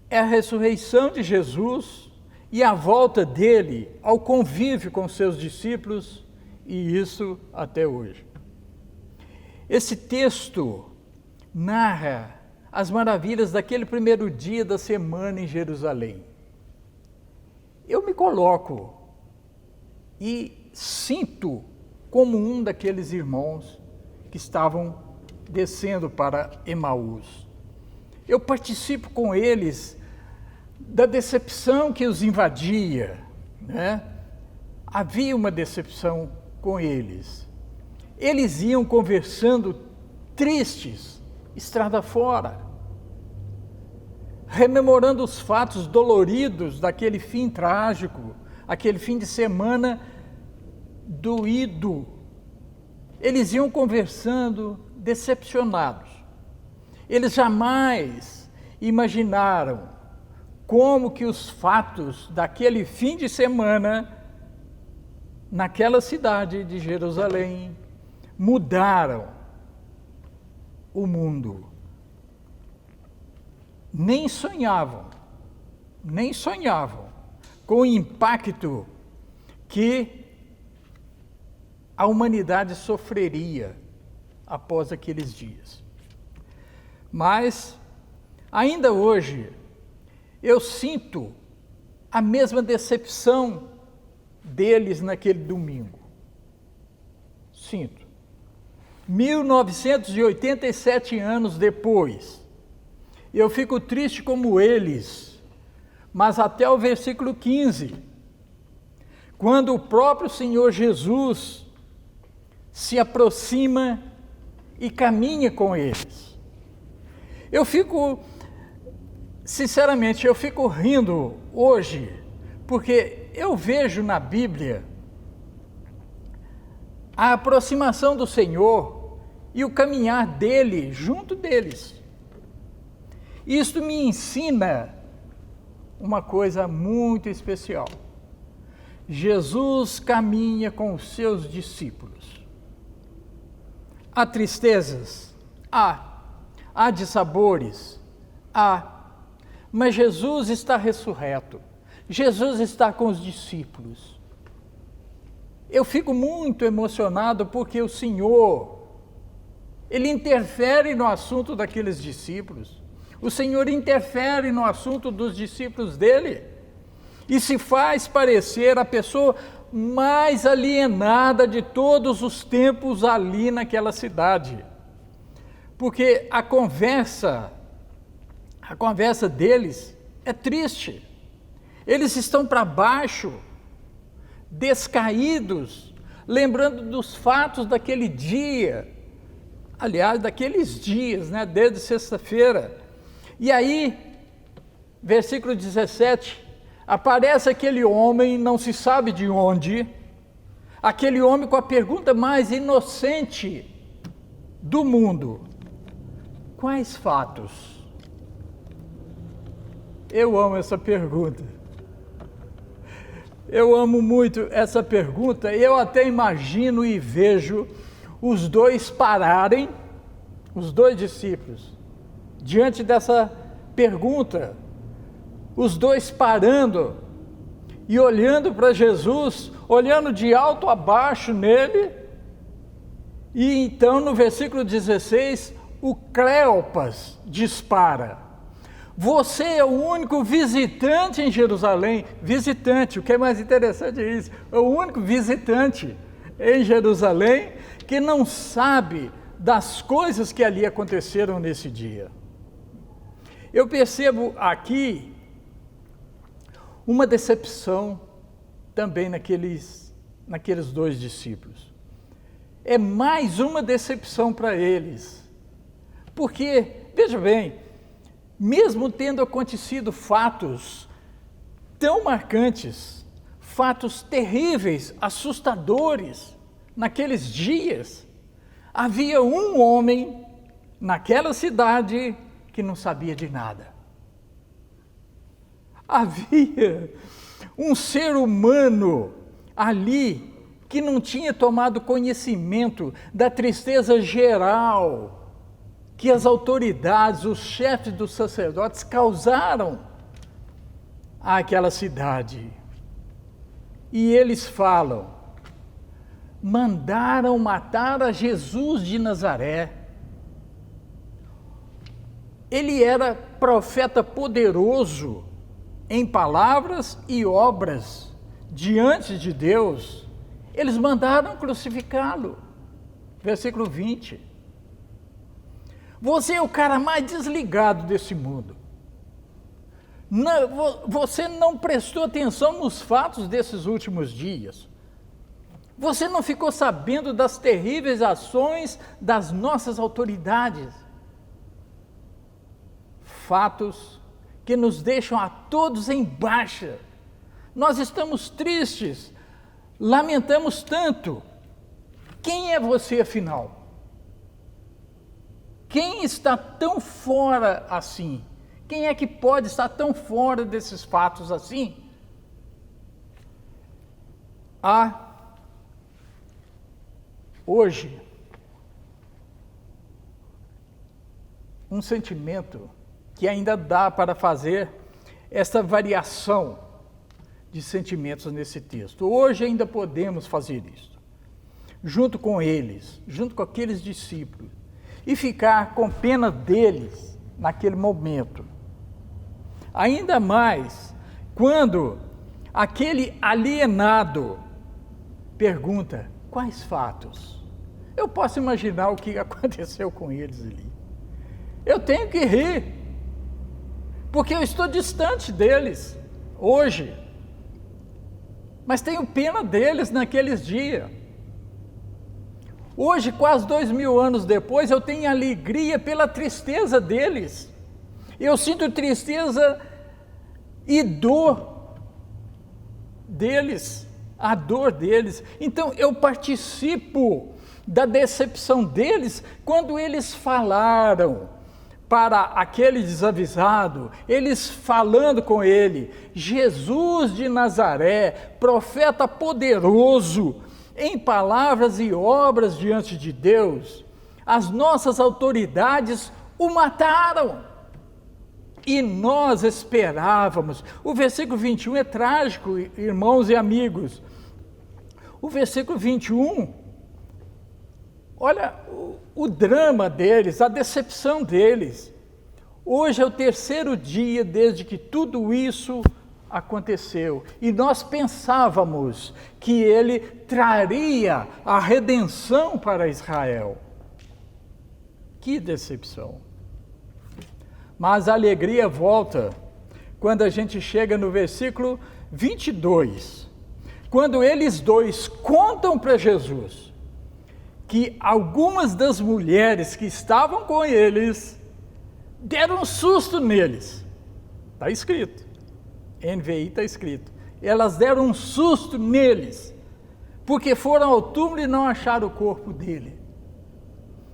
É a ressurreição de Jesus e a volta dele ao convívio com seus discípulos, e isso até hoje. Esse texto narra as maravilhas daquele primeiro dia da semana em Jerusalém. Eu me coloco e sinto como um daqueles irmãos que estavam descendo para Emaús. Eu participo com eles da decepção que os invadia, né? Havia uma decepção com eles. Eles iam conversando tristes, estrada fora, rememorando os fatos doloridos daquele fim trágico, aquele fim de semana doído. Eles iam conversando decepcionados. Eles jamais imaginaram como que os fatos daquele fim de semana naquela cidade de Jerusalém mudaram o mundo. Nem sonhavam com o impacto que a humanidade sofreria após aqueles dias. Mas, ainda hoje, eu sinto a mesma decepção deles naquele domingo. Sinto. 1987 anos depois, eu fico triste como eles, mas até o versículo 15, quando o próprio Senhor Jesus se aproxima e caminha com eles. Sinceramente, eu fico rindo hoje, porque eu vejo na Bíblia a aproximação do Senhor e o caminhar dele junto deles. Isto me ensina uma coisa muito especial, Jesus caminha com os seus discípulos. Há tristezas? Há dissabores? Mas Jesus está ressurreto. Jesus está com os discípulos. Eu fico muito emocionado porque o Senhor, Ele interfere no assunto daqueles discípulos. O Senhor interfere no assunto dos discípulos dele e se faz parecer a pessoa mais alienada de todos os tempos ali naquela cidade. Porque a conversa deles é triste. Eles estão para baixo, descaídos, lembrando dos fatos daquele dia, aliás, daqueles dias, né, desde sexta-feira. E aí, versículo 17, aparece aquele homem, não se sabe de onde, aquele homem com a pergunta mais inocente do mundo: quais fatos? Eu amo essa pergunta. Eu amo muito essa pergunta. Eu até imagino e vejo os dois pararem, os dois discípulos, diante dessa pergunta, os dois parando e olhando para Jesus, olhando de alto a baixo nele, e então no versículo 16, o Cleopas dispara: você é o único visitante em Jerusalém. Visitante, o que é mais interessante é isso, é o único visitante em Jerusalém que não sabe das coisas que ali aconteceram nesse dia. Eu percebo aqui uma decepção também naqueles dois discípulos. É mais uma decepção para eles, porque, veja bem, mesmo tendo acontecido fatos tão marcantes, fatos terríveis, assustadores, naqueles dias, havia um homem naquela cidade que não sabia de nada. Havia um ser humano ali que não tinha tomado conhecimento da tristeza geral que as autoridades, os chefes dos sacerdotes causaram àquela cidade. E eles falam: mandaram matar a Jesus de Nazaré. Ele era profeta poderoso em palavras e obras diante de Deus. Eles mandaram crucificá-lo. Versículo 20. Você é o cara mais desligado desse mundo. Você não prestou atenção nos fatos desses últimos dias. Você não ficou sabendo das terríveis ações das nossas autoridades. Fatos que nos deixam a todos em baixa. Nós estamos tristes, lamentamos tanto. Quem é você, afinal? Quem está tão fora assim? Quem é que pode estar tão fora desses fatos assim? Há, hoje, um sentimento que ainda dá para fazer essa variação de sentimentos nesse texto. Hoje ainda podemos fazer isso, junto com eles, junto com aqueles discípulos, e ficar com pena deles naquele momento. Ainda mais quando aquele alienado pergunta: quais fatos? Eu posso imaginar o que aconteceu com eles ali. Eu tenho que rir, porque eu estou distante deles hoje, mas tenho pena deles naqueles dias. Hoje, quase 2000 anos depois, eu tenho alegria pela tristeza deles. Eu sinto tristeza e dor deles, a dor deles. Então, eu participo da decepção deles quando eles falaram para aquele desavisado, eles falando com ele, Jesus de Nazaré, profeta poderoso, em palavras e obras diante de Deus, as nossas autoridades o mataram. E nós esperávamos. O versículo 21 é trágico, irmãos e amigos. O versículo 21, olha o drama deles, a decepção deles. Hoje é o terceiro dia desde que tudo isso aconteceu. E nós pensávamos que ele traria a redenção para Israel. Que decepção. Mas a alegria volta quando a gente chega no versículo 22. Quando eles dois contam para Jesus que algumas das mulheres que estavam com eles deram um susto neles. Está escrito. NVI está escrito. Elas deram um susto neles, porque foram ao túmulo e não acharam o corpo dele.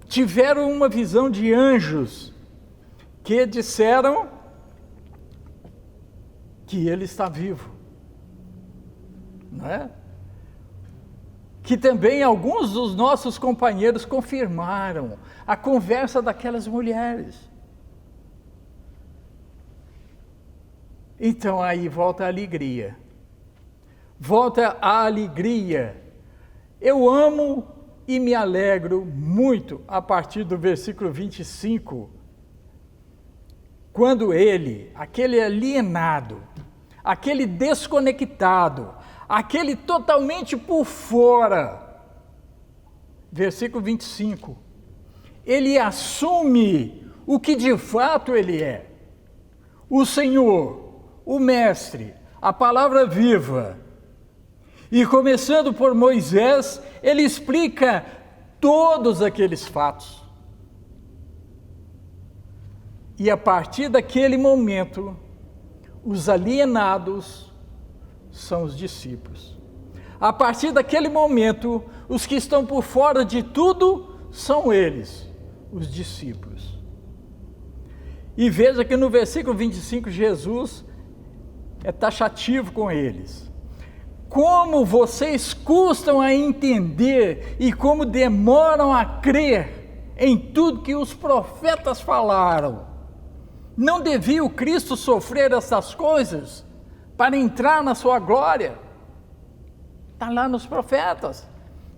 Tiveram uma visão de anjos que disseram que ele está vivo, não é? Que também alguns dos nossos companheiros confirmaram a conversa daquelas mulheres. Então aí volta a alegria. Volta a alegria. Eu amo e me alegro muito a partir do versículo 25, quando ele, aquele alienado, aquele desconectado, aquele totalmente por fora, versículo 25, ele assume o que de fato ele é, o Senhor, o Mestre, a palavra viva. E começando por Moisés, ele explica todos aqueles fatos. E a partir daquele momento, os alienados são os discípulos. A partir daquele momento, os que estão por fora de tudo são eles, os discípulos. E veja que no versículo 25, Jesus é taxativo com eles. Como vocês custam a entender e como demoram a crer em tudo que os profetas falaram. Não devia o Cristo sofrer essas coisas para entrar na sua glória? Está lá nos profetas.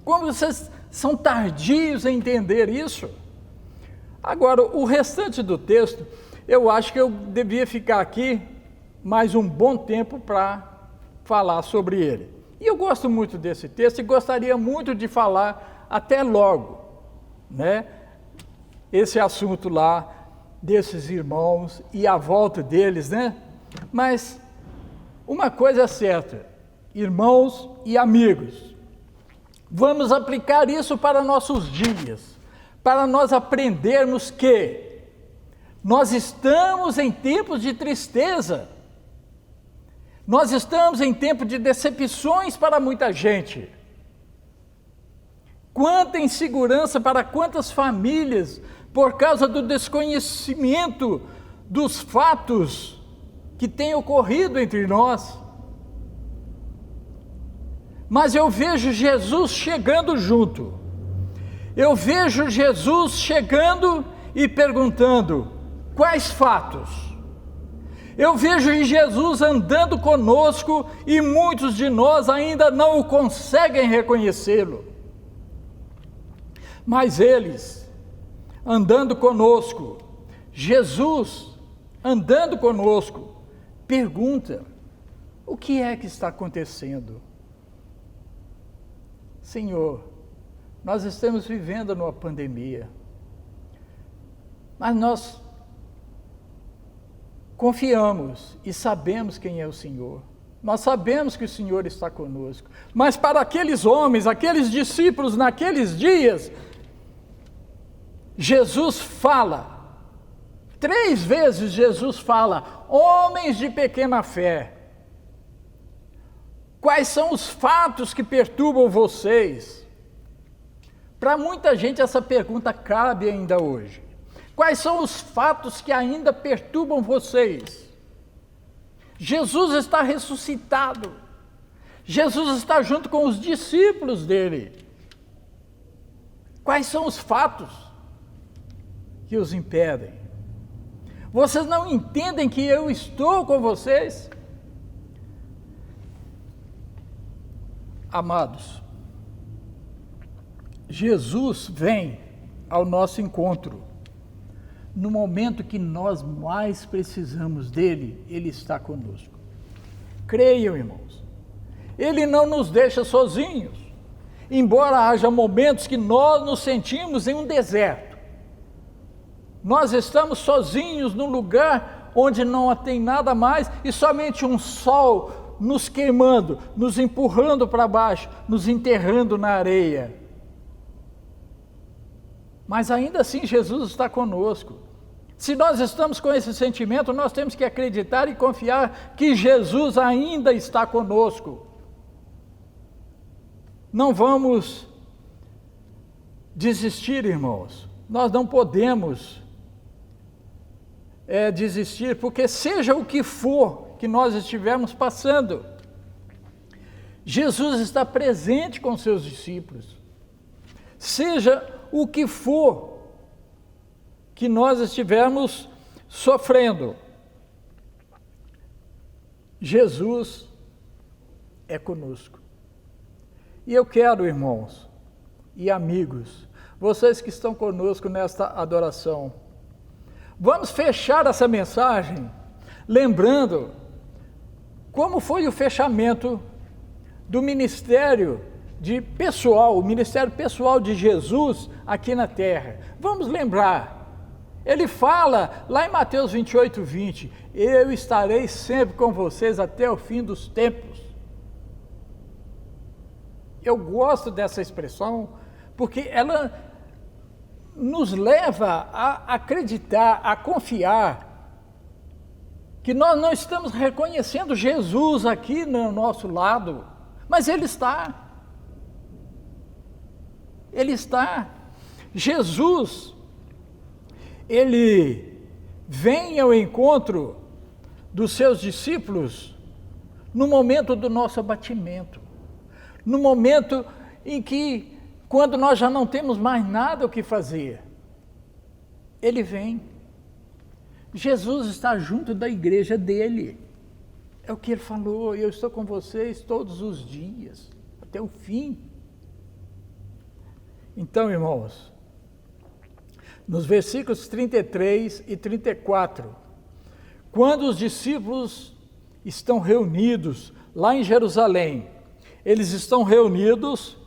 Como vocês são tardios em entender isso? Agora, o restante do texto, eu acho que eu devia ficar aqui mais um bom tempo para falar sobre ele. E eu gosto muito desse texto e gostaria muito de falar até logo, né? Esse assunto lá desses irmãos e a volta deles, né? Mas uma coisa é certa, irmãos e amigos, vamos aplicar isso para nossos dias, para nós aprendermos que nós estamos em tempos de tristeza. Nós estamos em tempo de decepções para muita gente. Quanta insegurança para quantas famílias, por causa do desconhecimento dos fatos que têm ocorrido entre nós. Mas eu vejo Jesus chegando junto. Eu vejo Jesus chegando e perguntando: quais fatos? Eu vejo Jesus andando conosco e muitos de nós ainda não o conseguem reconhecê-lo. Mas eles, andando conosco, Jesus andando conosco, pergunta: o que é que está acontecendo? Senhor, nós estamos vivendo numa pandemia, mas nós confiamos e sabemos quem é o Senhor. Nós sabemos que o Senhor está conosco. Mas para aqueles homens, aqueles discípulos naqueles dias, Jesus fala, 3 vezes Jesus fala: homens de pequena fé, quais são os fatos que perturbam vocês? Para muita gente essa pergunta cabe ainda hoje. Quais são os fatos que ainda perturbam vocês? Jesus está ressuscitado. Jesus está junto com os discípulos dele. Quais são os fatos que os impedem? Vocês não entendem que eu estou com vocês? Amados, Jesus vem ao nosso encontro. No momento que nós mais precisamos dele, ele está conosco. Creiam, irmãos. Ele não nos deixa sozinhos. Embora haja momentos que nós nos sentimos em um deserto. Nós estamos sozinhos num lugar onde não tem nada mais e somente um sol nos queimando, nos empurrando para baixo, nos enterrando na areia. Mas ainda assim Jesus está conosco. Se nós estamos com esse sentimento, nós temos que acreditar e confiar que Jesus ainda está conosco. Não vamos desistir, irmãos. Nós não podemos desistir, porque seja o que for que nós estivermos passando, Jesus está presente com seus discípulos. Seja o que for que nós estivermos sofrendo, Jesus é conosco. E eu quero, irmãos e amigos, vocês que estão conosco nesta adoração, vamos fechar essa mensagem lembrando como foi o fechamento do ministério o ministério pessoal de Jesus aqui na terra. Vamos lembrar. Ele fala lá em Mateus 28:20, eu estarei sempre com vocês até o fim dos tempos. Eu gosto dessa expressão, porque ela nos leva a acreditar, a confiar, que nós não estamos reconhecendo Jesus aqui no nosso lado, mas Ele está. Ele está. Jesus, Ele vem ao encontro dos seus discípulos no momento do nosso abatimento, no momento em que, quando nós já não temos mais nada o que fazer, Ele vem. Jesus está junto da igreja dele. É o que Ele falou, eu estou com vocês todos os dias, até o fim. Então, irmãos, nos versículos 33 e 34, quando os discípulos estão reunidos lá em Jerusalém, eles estão reunidos,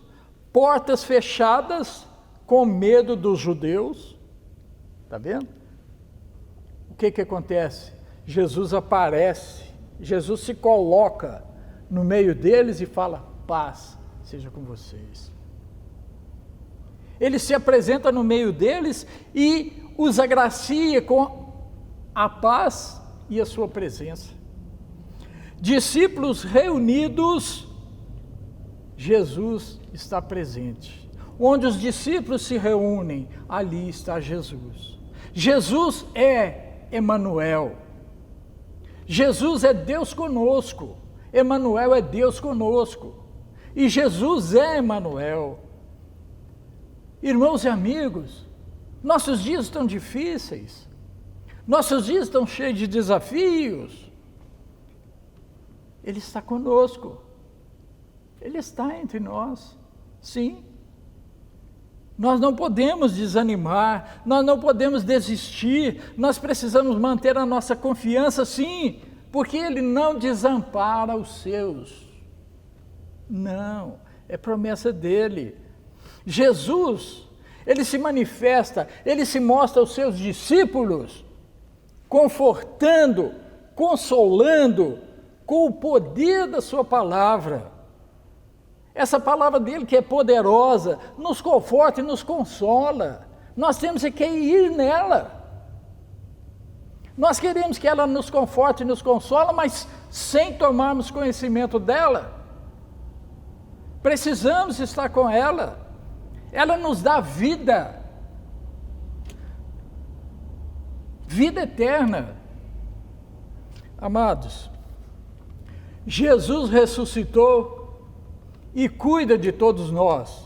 portas fechadas, com medo dos judeus. Está vendo? O que acontece? Jesus aparece, Jesus se coloca no meio deles e fala, paz seja com vocês. Ele se apresenta no meio deles e os agracia com a paz e a sua presença. Discípulos reunidos, Jesus está presente. Onde os discípulos se reúnem, ali está Jesus. Jesus é Emanuel. Jesus é Deus conosco. Emanuel é Deus conosco. E Jesus é Emanuel. Irmãos e amigos, nossos dias estão difíceis, nossos dias estão cheios de desafios. Ele está conosco, Ele está entre nós, sim. Nós não podemos desanimar, nós não podemos desistir, nós precisamos manter a nossa confiança, sim, porque Ele não desampara os seus. Não, é promessa dEle. Jesus, Ele se manifesta, Ele se mostra aos seus discípulos, confortando, consolando, com o poder da sua palavra. Essa palavra dele que é poderosa, nos conforta e nos consola. Nós temos que ir nela. Nós queremos que ela nos conforte e nos consola, mas sem tomarmos conhecimento dela. Precisamos estar com ela. Ela nos dá vida. vida eterna. Amados, Jesus ressuscitou e cuida de todos nós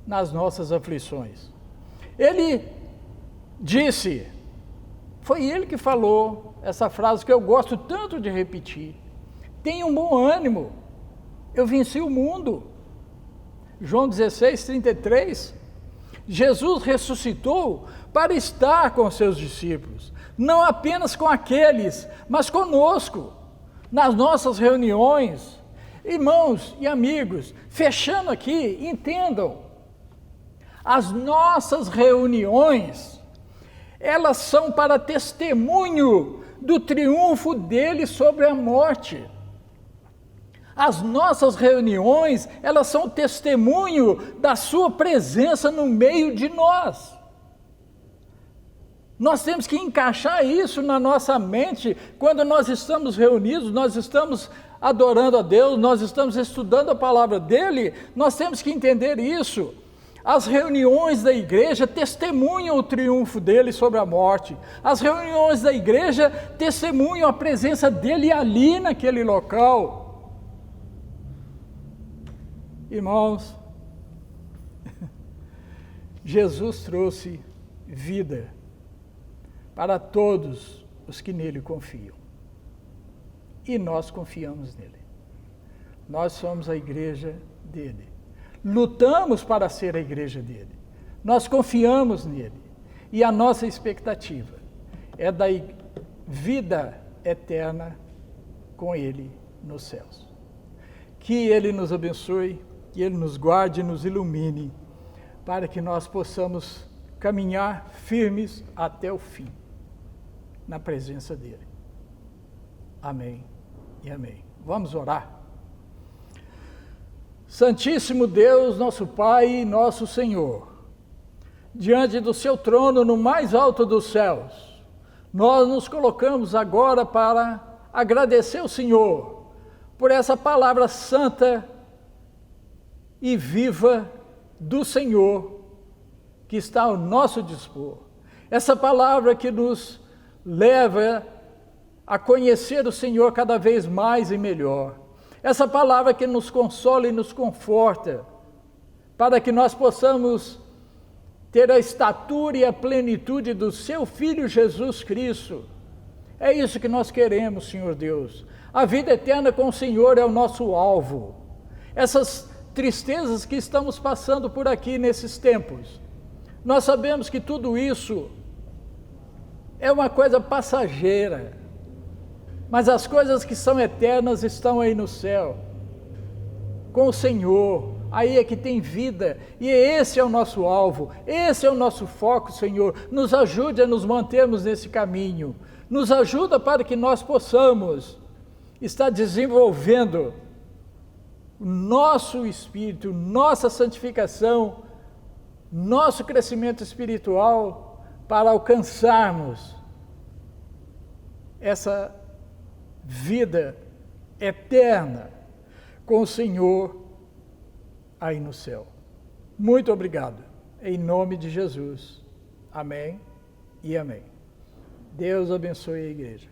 nas nossas aflições. Ele disse, foi ele que falou essa frase que eu gosto tanto de repetir: tenha um bom ânimo, eu venci o mundo. João 16:33. Jesus ressuscitou para estar com seus discípulos, não apenas com aqueles, mas conosco, nas nossas reuniões. Irmãos e amigos, fechando aqui, entendam, as nossas reuniões, elas são para testemunho do triunfo dele sobre a morte. As nossas reuniões, elas são testemunho da sua presença no meio de nós. Nós temos que encaixar isso na nossa mente quando nós estamos reunidos, nós estamos adorando a Deus, nós estamos estudando a palavra dele, nós temos que entender isso. As reuniões da igreja testemunham o triunfo dele sobre a morte. As reuniões da igreja testemunham a presença dele ali naquele local. Irmãos, Jesus trouxe vida para todos os que nele confiam. E nós confiamos nele. Nós somos a igreja dele. Lutamos para ser a igreja dele. Nós confiamos nele. E a nossa expectativa é da vida eterna com ele nos céus. Que ele nos abençoe, que ele nos guarde e nos ilumine, para que nós possamos caminhar firmes até o fim, na presença dele. Amém e amém. Vamos orar. Santíssimo Deus, nosso Pai e nosso Senhor, diante do seu trono no mais alto dos céus, nós nos colocamos agora para agradecer ao Senhor por essa palavra santa e viva do Senhor que está ao nosso dispor. Essa palavra que nos leva a conhecer o Senhor cada vez mais e melhor. Essa palavra que nos consola e nos conforta, para que nós possamos ter a estatura e a plenitude do seu Filho Jesus Cristo. É isso que nós queremos, Senhor Deus. A vida eterna com o Senhor é o nosso alvo. Essas tristezas que estamos passando por aqui nesses tempos, nós sabemos que tudo isso é uma coisa passageira, mas as coisas que são eternas estão aí no céu, com o Senhor. Aí é que tem vida, e esse é o nosso alvo, esse é o nosso foco, Senhor. Nos ajude a nos mantermos nesse caminho, nos ajuda para que nós possamos estar desenvolvendo o nosso espírito, nossa santificação, nosso crescimento espiritual, para alcançarmos essa vida eterna com o Senhor aí no céu. Muito obrigado, em nome de Jesus. Amém e amém. Deus abençoe a igreja.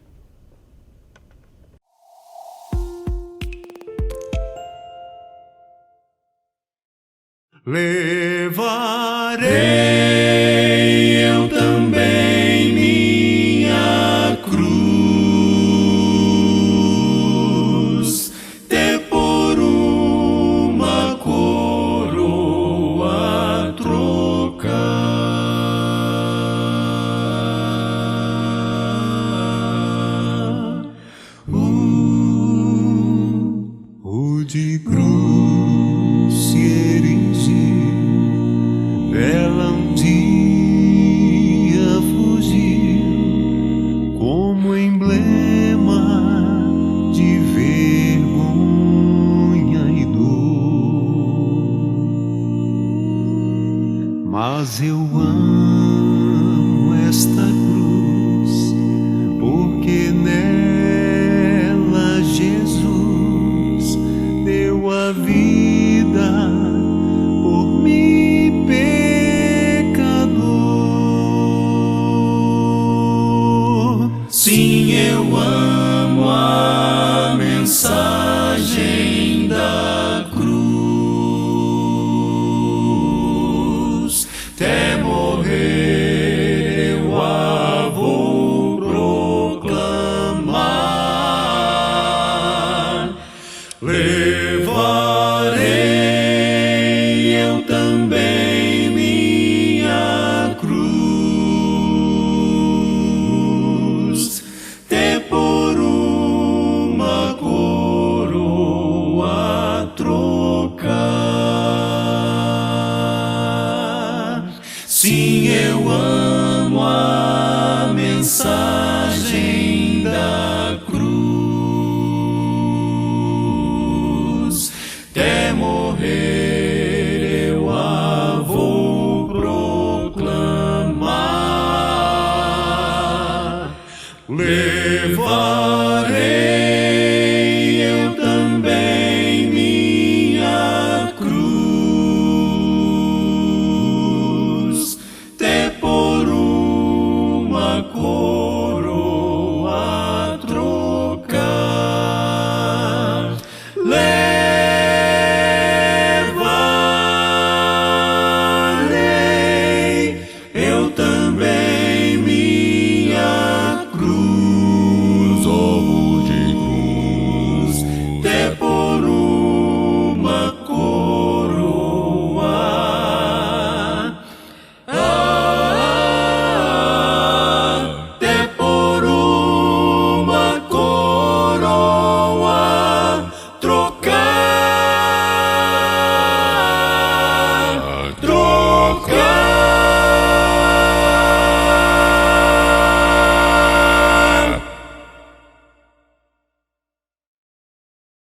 Levarei eu também minha cruz, te por uma coroa trocar. O de cruz se erigiu, ela um dia fugiu, como em Sim, eu amo a mensagem da cruz. Até morrer eu a vou proclamar. Levarei eu também minha cruz, até por uma coroa trocar. Sim, eu amo a mensagem da cruz. Até morrer eu a vou proclamar. Levarei eu também minha cruz, até por uma coroa trocar. Levarei eu também minha cruz, oh de cruz, até por uma coroa. Até por uma coroa trocar, trocar.